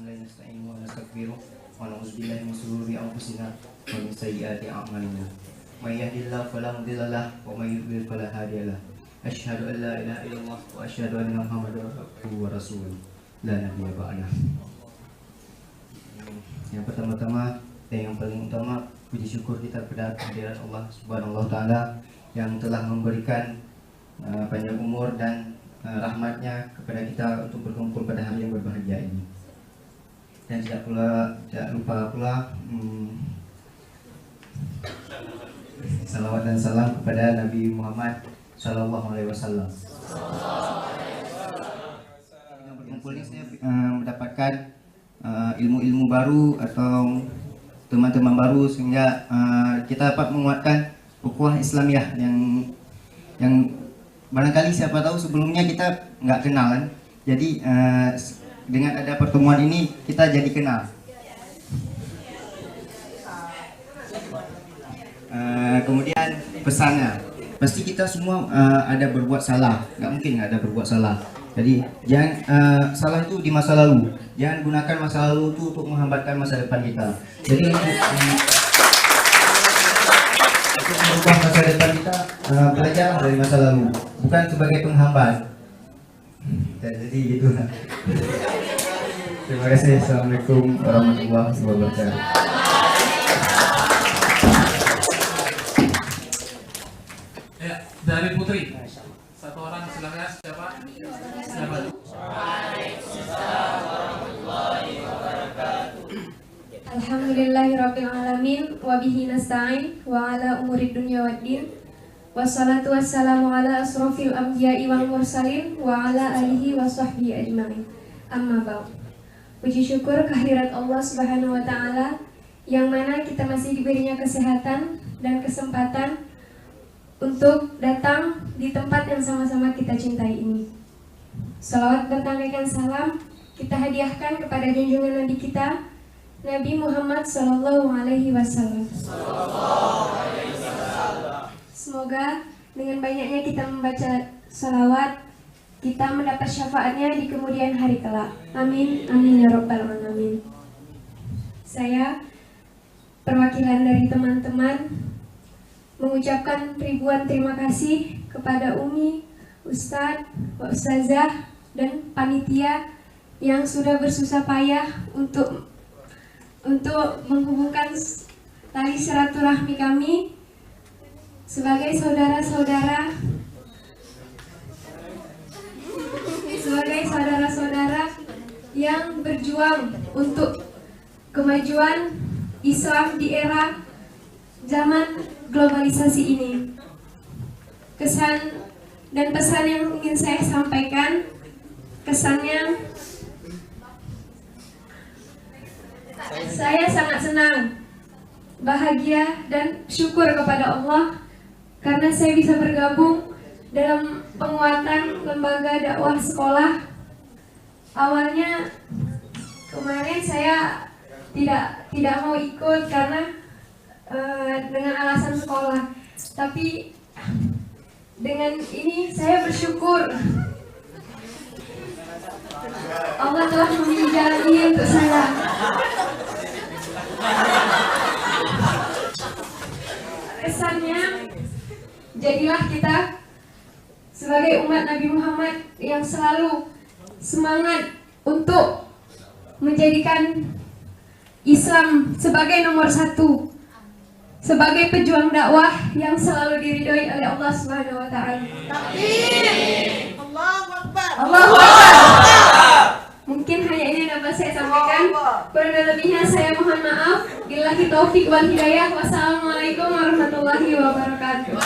billahi nasta'inu wa nastaghfiruh wa na'udzu billahi min shururi anfusina wa min sayyiati a'malina. May yahdihillahu fala mudilla lahu wa may yudlil fala hadiya lahu. Asyhadu an la ilaha illallah wa asyhadu anna Muhammadar abduhu wa rasuluh. La nabiyya ba'dah. Yang pertama-tama dan yang paling utama, puji syukur kita kepada kehadirat Allah Subhanahu wa taala yang telah memberikan panjang umur dan rahmatnya kepada kita untuk berkumpul pada hari yang berbahagia ini. Dan tidak lupa pula salawat dan salam kepada Nabi Muhammad Sallallahu Alaihi Wasallam. Yang berkumpul ini saya mendapatkan ilmu-ilmu baru atau teman-teman baru sehingga kita dapat menguatkan ukhuwah Islamiyah yang barangkali siapa tahu sebelumnya kita nggak kenal kan. Jadi dengan ada pertemuan ini kita jadi kenal. Kemudian pesannya, pasti kita semua ada berbuat salah, nggak mungkin nggak ada berbuat salah. Jadi jangan salah itu di masa lalu, jangan gunakan masa lalu itu untuk menghambatkan masa depan kita. Jadi untuk merubah masa depan kita, belajar dari masa lalu, bukan sebagai penghambat. Jadi gitu. Terima kasih. Assalamualaikum warahmatullahi wabarakatuh. Ya, dari Putri. Satu orang silakan, siapa? Siapa? Alhamdulillahirabbil alamin wa bihi nasta'in wa ala umuri dunya waddin. Wassalatu wassalamu ala asrofil anbiya'i wal mursalin wa ala alihi wa sahbihi ajma'in. Amma ba'd. Puji syukur kehadirat Allah Subhanahu wa taala yang mana kita masih diberinya kesehatan dan kesempatan untuk datang di tempat yang sama-sama kita cintai ini. Salawat bertangaikan salam kita hadiahkan kepada junjungan Nabi kita, Nabi Muhammad Sallallahu Alaihi Wasallam. Semoga dengan banyaknya kita membaca salawat, kita mendapat syafaatnya di kemudian hari kelak. Amin, amin ya rabbal alamin. Saya perwakilan dari teman-teman mengucapkan ribuan terima kasih kepada Umi, Ustadz, Ustazah, dan panitia yang sudah bersusah payah untuk menghubungkan tali silaturahmi kami sebagai saudara-saudara yang berjuang untuk kemajuan Islam di era zaman globalisasi ini. Kesan dan pesan yang ingin saya sampaikan, kesannya saya sangat senang, bahagia dan syukur kepada Allah karena saya bisa bergabung dalam penguatan lembaga dakwah sekolah. Awalnya kemarin saya tidak mau ikut karena dengan alasan sekolah, tapi dengan ini saya bersyukur Allah telah memberi jalan ini untuk saya. Kesannya, jadilah kita sebagai umat Nabi Muhammad yang selalu semangat untuk menjadikan Islam sebagai nomor satu, sebagai pejuang dakwah yang selalu diridhoi oleh Allah Subhanahu wa taala. Takbir. Allahu Akbar. Allahu Akbar. Mungkin hanya ini yang dapat saya sampaikan. Kurang lebihnya saya mohon maaf. Billahi taufik wal hidayah. Wassalamualaikum warahmatullahi wabarakatuh.